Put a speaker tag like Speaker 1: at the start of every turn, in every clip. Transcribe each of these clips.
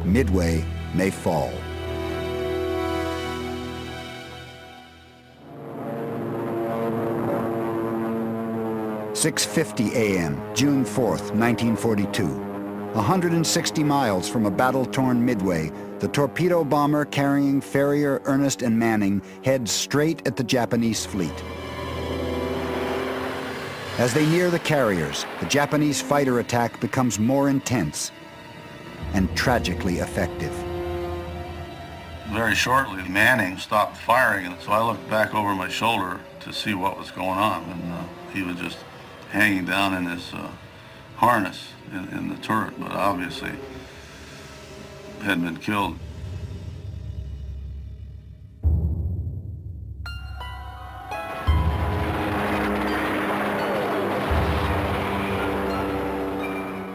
Speaker 1: Midway may fall. "6:50 a.m., June 4th, 1942. 160 miles from a battle-torn Midway, the torpedo bomber carrying Ferrier, Ernest, and Manning heads straight at the Japanese fleet. As they near the carriers, the Japanese fighter attack becomes more intense and tragically effective.
Speaker 2: Very shortly, Manning stopped firing, and so I looked back over my shoulder to see what was going on, and he was just hanging down in his harness in the turret, but obviously had been killed.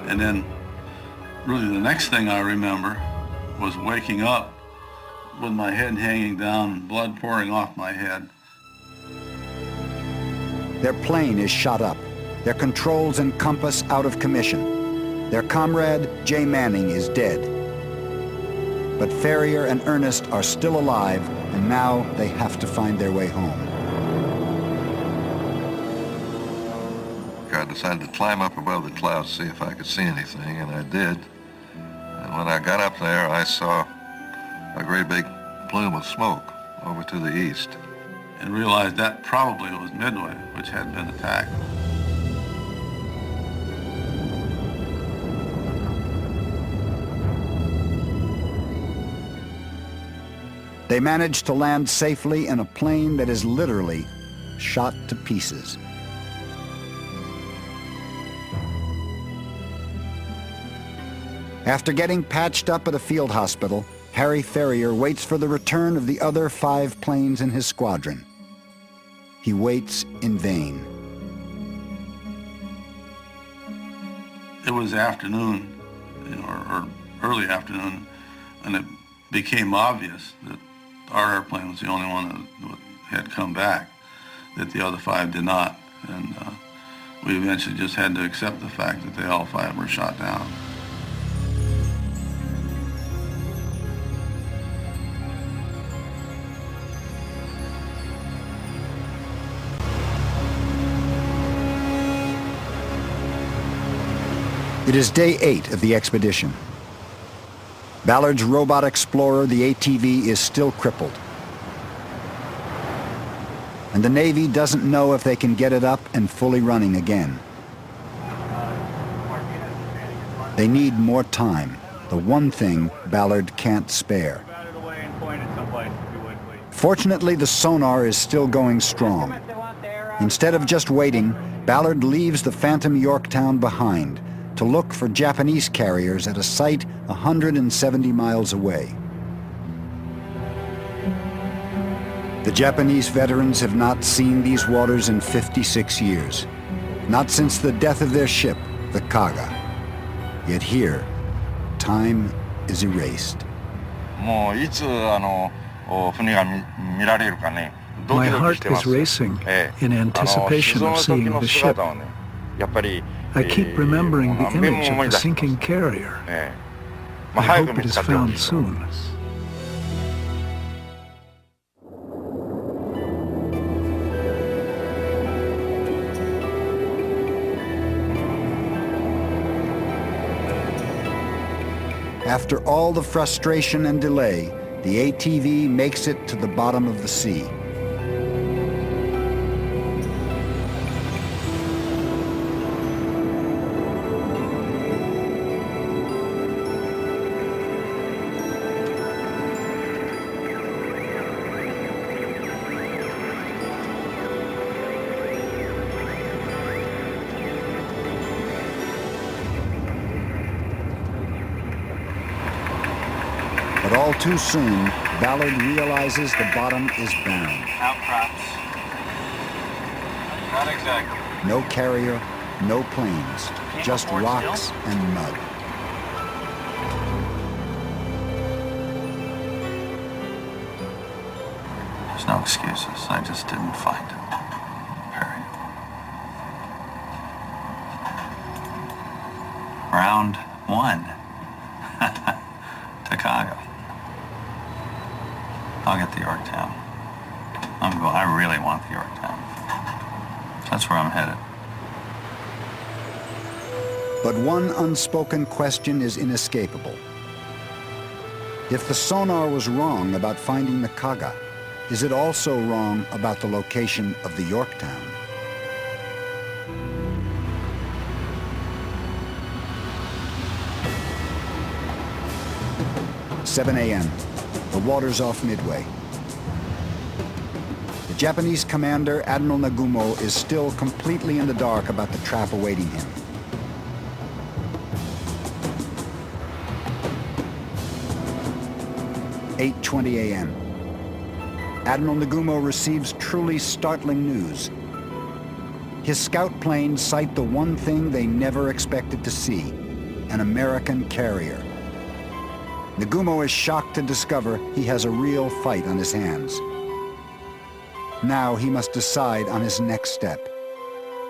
Speaker 2: And then really the next thing I remember was waking up with my head hanging down, blood pouring off my head.
Speaker 1: Their plane is shot up, their controls and compass out of commission. Their comrade, Jay Manning, is dead. But Ferrier and Ernest are still alive, and now they have to find their way home.
Speaker 3: I decided to climb up above the clouds, see if I could see anything, and I did. And when I got up there, I saw a great big plume of smoke over to the east.
Speaker 2: And realized that probably was Midway, which had been attacked.
Speaker 1: They managed to land safely in a plane that is literally shot to pieces. After getting patched up at a field hospital, Harry Ferrier waits for the return of the other 5 planes in his squadron. He waits in vain.
Speaker 2: It was afternoon, or early afternoon, and it became obvious that our airplane was the only one that had come back, that the other 5 did not. And we eventually just had to accept the fact that they all 5 were shot down.
Speaker 1: It is day 8 of the expedition. Ballard's robot explorer, the ATV, is still crippled. And the Navy doesn't know if they can get it up and fully running again. They need more time, the one thing Ballard can't spare. Fortunately, the sonar is still going strong. Instead of just waiting, Ballard leaves the Phantom Yorktown behind to look for Japanese carriers at a site 170 miles away. The Japanese veterans have not seen these waters in 56 years, not since the death of their ship, the Kaga. Yet here, time is erased.
Speaker 4: My
Speaker 5: heart is racing in anticipation of seeing the ship. I keep remembering the image of the sinking carrier. I hope it is found soon.
Speaker 1: After all the frustration and delay, the ATV makes it to the bottom of the sea. But all too soon, Ballard realizes the bottom is barren.
Speaker 2: Outcrops. Not exactly.
Speaker 1: No carrier, no planes, just rocks and mud.
Speaker 2: There's no excuses. I just didn't find it. Period. Round 1.
Speaker 4: to Kaga. I'll get the Yorktown. I really want the Yorktown. That's where I'm headed.
Speaker 1: But one unspoken question is inescapable. If the sonar was wrong about finding the Kaga, is it also wrong about the location of the Yorktown? – 7 a.m. The water's off Midway. The Japanese commander, Admiral Nagumo, is still completely in the dark about the trap awaiting him. 8:20 a.m. Admiral Nagumo receives truly startling news. His scout planes sight the one thing they never expected to see, an American carrier. Nagumo is shocked to discover he has a real fight on his hands. Now he must decide on his next step.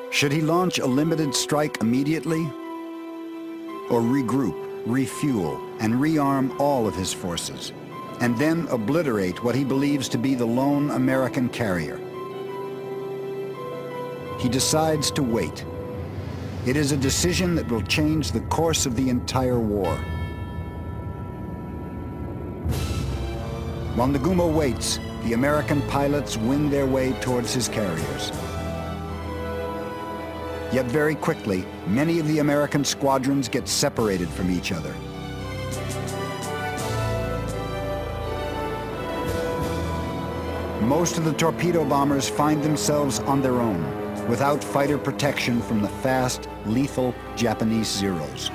Speaker 1: Should he launch a limited strike immediately? Or regroup, refuel, and rearm all of his forces, and then obliterate what he believes to be the lone American carrier? He decides to wait. It is a decision that will change the course of the entire war. While Nagumo waits, the American pilots wing their way towards his carriers. Yet very quickly, many of the American squadrons get separated from each other. Most of the torpedo bombers find themselves on their own, without fighter protection from the fast, lethal Japanese Zeros.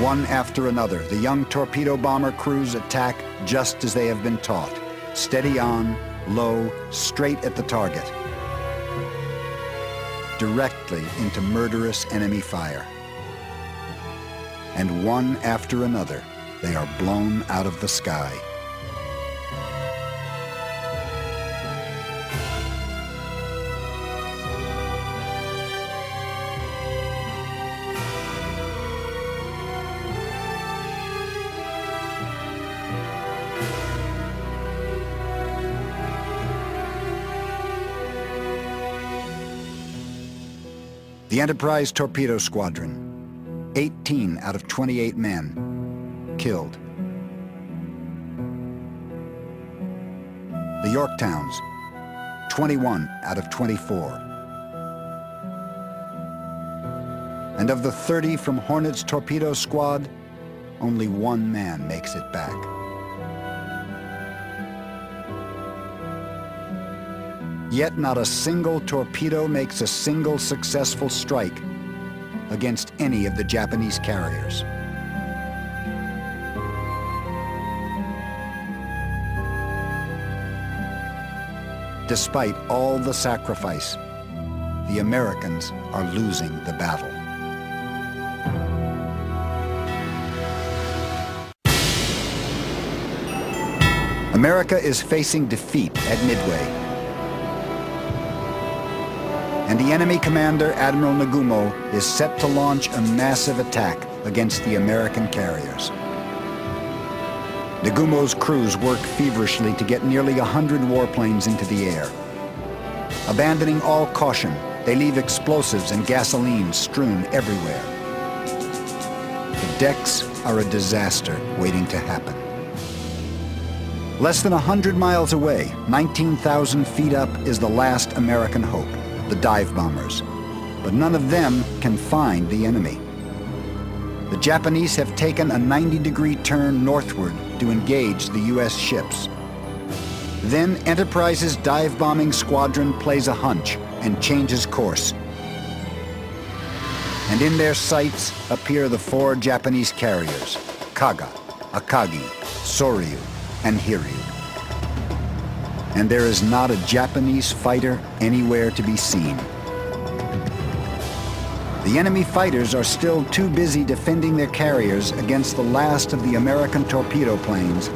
Speaker 1: One after another, the young torpedo bomber crews attack just as they have been taught. Steady on, low, straight at the target. Directly into murderous enemy fire. And one after another, they are blown out of the sky. The Enterprise Torpedo Squadron, 18 out of 28 men, killed. The Yorktowns, 21 out of 24. And of the 30 from Hornet's torpedo squad, only one man makes it back. Yet not a single torpedo makes a single successful strike against any of the Japanese carriers. Despite all the sacrifice, the Americans are losing the battle. America is facing defeat at Midway. And the enemy commander, Admiral Nagumo, is set to launch a massive attack against the American carriers. Nagumo's crews work feverishly to get nearly 100 warplanes into the air. Abandoning all caution, they leave explosives and gasoline strewn everywhere. The decks are a disaster waiting to happen. Less than 100 miles away, 19,000 feet up, is the last American hope, the dive bombers. But none of them can find the enemy. The Japanese have taken a 90-degree turn northward to engage the U.S. ships. Then Enterprise's dive-bombing squadron plays a hunch and changes course. And in their sights appear the 4 Japanese carriers, Kaga, Akagi, Soryu, and Hiryu. And there is not a Japanese fighter anywhere to be seen. The enemy fighters are still too busy defending their carriers against the last of the American torpedo planes